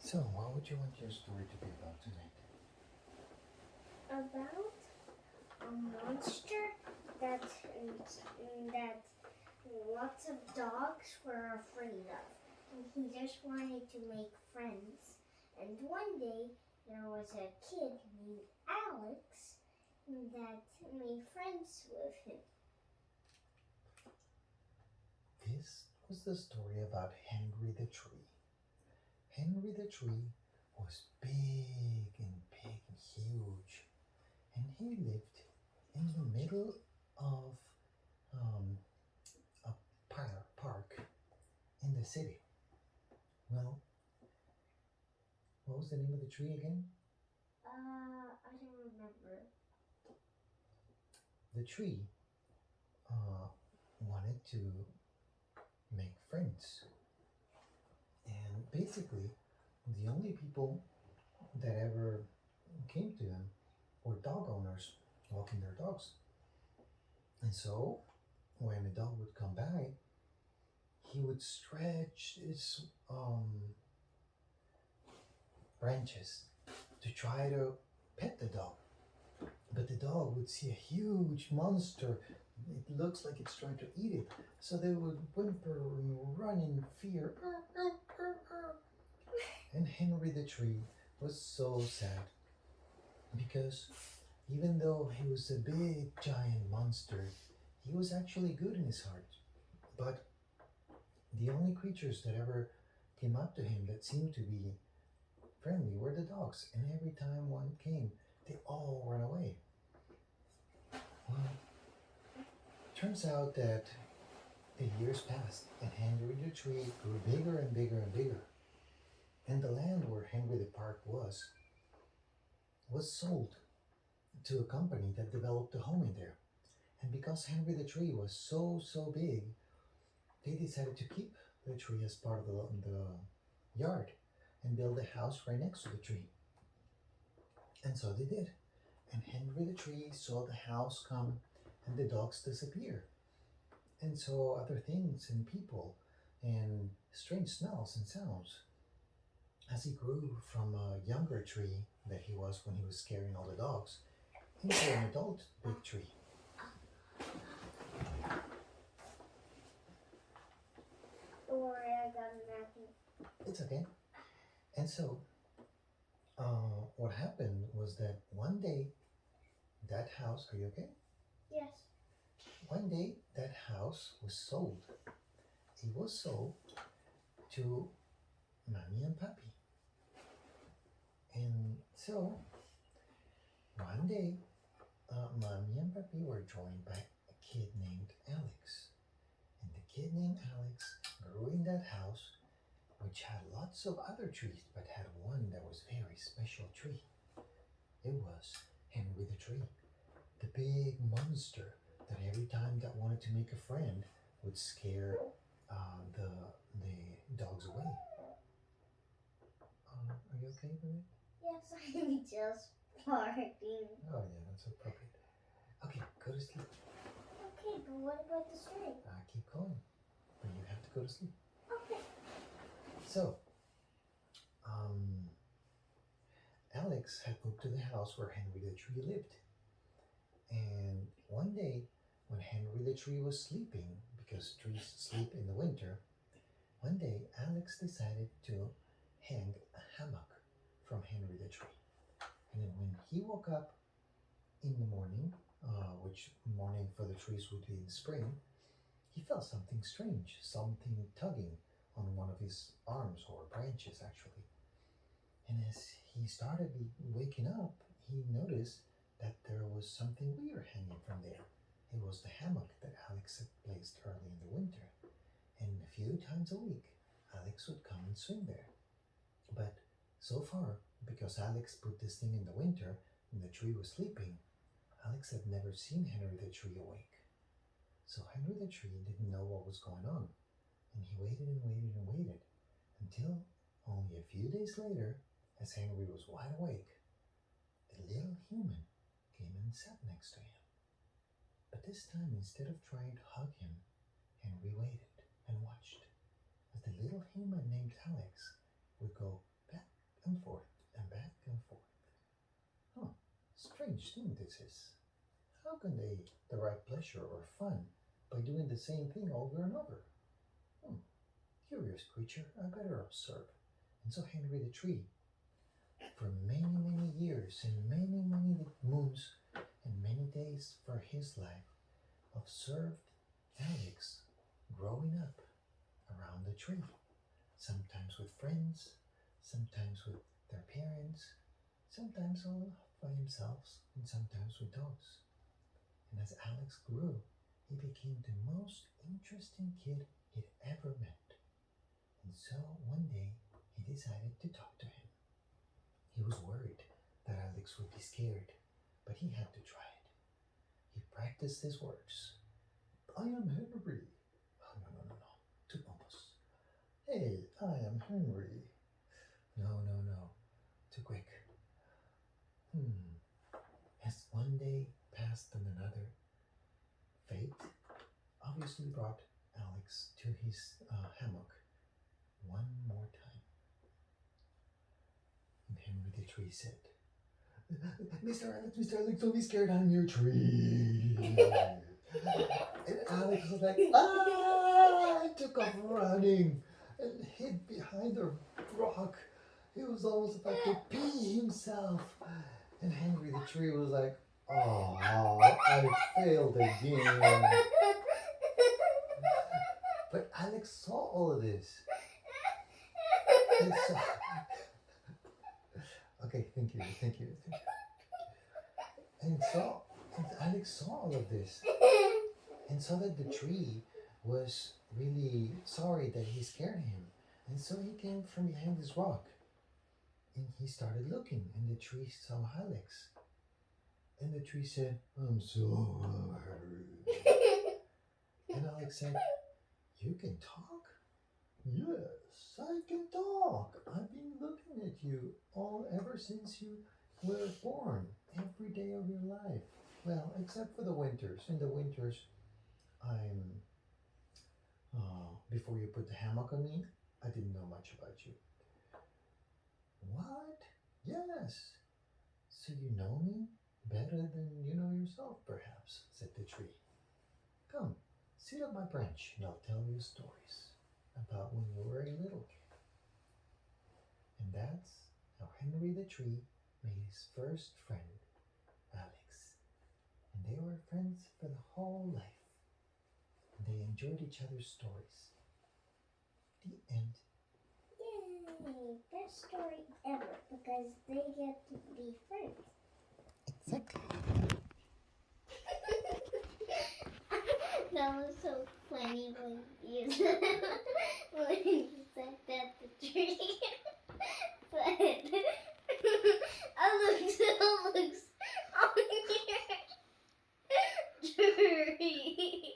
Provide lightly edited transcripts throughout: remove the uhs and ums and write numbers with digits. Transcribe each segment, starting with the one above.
So, what would you want your story to be about tonight? About a monster that that lots of dogs were afraid of, and he just wanted to make friends. And one day there was a kid named Alex that made friends with him. This was the story about Henry the Tree. Henry the Tree was big and huge, and he lived in the middle of um, a park in the city. Well, what was the name of the tree again? I don't remember. The tree wanted to make friends, and basically, the only people that ever came to him were dog owners walking their dogs. And so, when a dog would come by, he would stretch his branches to try to pet the dog. But the dog would see a huge monster. It looks like it's trying to eat it. So they would whimper and run in fear. And Henry the Tree was so sad because even though he was a big giant monster, he was actually good in his heart. But the only creatures that ever came up to him that seemed to be friendly were the dogs, and every time one came, they all ran away. Well, turns out that the years passed, and Henry the Tree grew bigger and bigger and bigger. And the land where Henry the Park was sold to a company that developed a home in there. And because Henry the Tree was so big, they decided to keep the tree as part of the yard and build a house right next to the tree. And so they did. And Henry the Tree saw the house come and the dogs disappear. And so other things and people and strange smells and sounds. As he grew from a younger tree that he was when he was scaring all the dogs into an adult big tree. Don't worry, I got a napkin. It's okay. And so what happened was that one day that house, are you okay? Yes. One day that house was sold. It was sold to Mommy and Papi. And so one day, Mommy and Papi were joined by a kid named Alex. And the kid named Alex grew in that house, which had lots of other trees, but had one that was very special tree. It was Henry the Tree, the big monster that every time that wanted to make a friend would scare the dogs away. Are you okay, baby? Yes, I'm just farting. Oh yeah, that's appropriate. Okay, go to sleep. Okay, but what about the story? Keep going, but you have to go to sleep. Okay. So, Alex had moved to the house where Henry the Tree lived. And one day, when Henry the Tree was sleeping, because trees sleep in the winter, one day Alex decided to hang a hammock from Henry the Tree. And then when he woke up in the morning, which morning for the trees would be in spring, he felt something strange, something tugging on one of his arms or branches actually. And as he started waking up, he noticed that there was something weird hanging from there. It was the hammock that Alex had placed early in the winter. And a few times a week, Alex would come and swing there. But so far, because Alex put this thing in the winter and the tree was sleeping, Alex had never seen Henry the Tree awake. So Henry the Tree didn't know what was going on. And he waited and waited and waited until only a few days later, as Henry was wide awake, the little human came and sat next to him. But this time, instead of trying to hug him, Henry waited and watched as the little human named Alex would go pat, strange thing this is. How can they derive pleasure or fun by doing the same thing over and over? Hmm, curious creature, I better observe. And so Henry the Tree, for many, many years and many, many moons and many days for his life, observed Alex growing up around the tree, sometimes with friends, sometimes with their parents, sometimes all by himself, and sometimes with dogs. And as Alex grew, he became the most interesting kid he'd ever met. And so one day he decided to talk to him. He was worried that Alex would be scared, but he had to try it. He practiced his words. I am Henry. Oh, no, no, no, no. Too pompous. Hey, I am Henry. No, no, no. Too quick. As one day passed and another, fate obviously brought Alex to his hammock one more time. And Henry the Tree said, Mr. Alex, don't be scared, I'm your tree. And Alex was like, ah! And took off running and hid behind a rock. He was almost about to pee himself. And Henry the Tree was like, oh, I failed again. But Alex saw all of this. And saw... Okay, thank you. And Alex saw all of this and saw that the tree was really sorry that he scared him. And so he came from behind this rock and he started looking, and the tree saw Alex. And the tree said, I'm so hungry. And Alex said, you can talk? Yes, I can talk. I've been looking at you ever since you were born, every day of your life. Well, except for the winters. In the winters, before you put the hammock on me, I didn't know much about you. What? Yes. So you know me better than you know yourself, perhaps, said the tree. Come, sit on my branch and I'll tell you stories about when you were a little kid. And that's how Henry the Tree made his first friend, Alex. And they were friends for the whole life. And they enjoyed each other's stories. The end. Yay! Best story ever because they get to be friends. Exactly. That was so funny when you said that the tree. But Alex looks on your tree.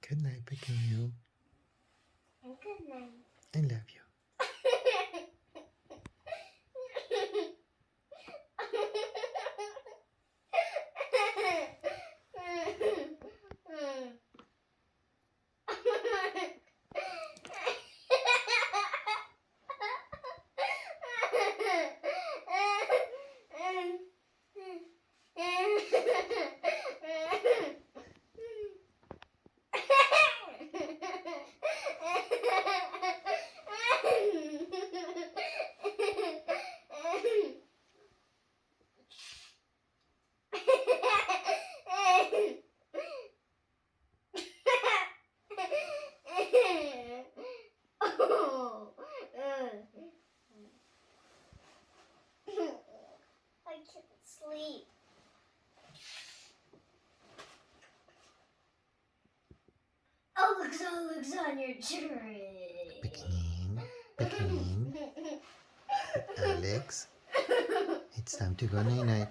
Good night, pequeño. Good night. I love you. I can't sleep. Alex on your tree. Pequeñín. Alex, it's time to go night-night.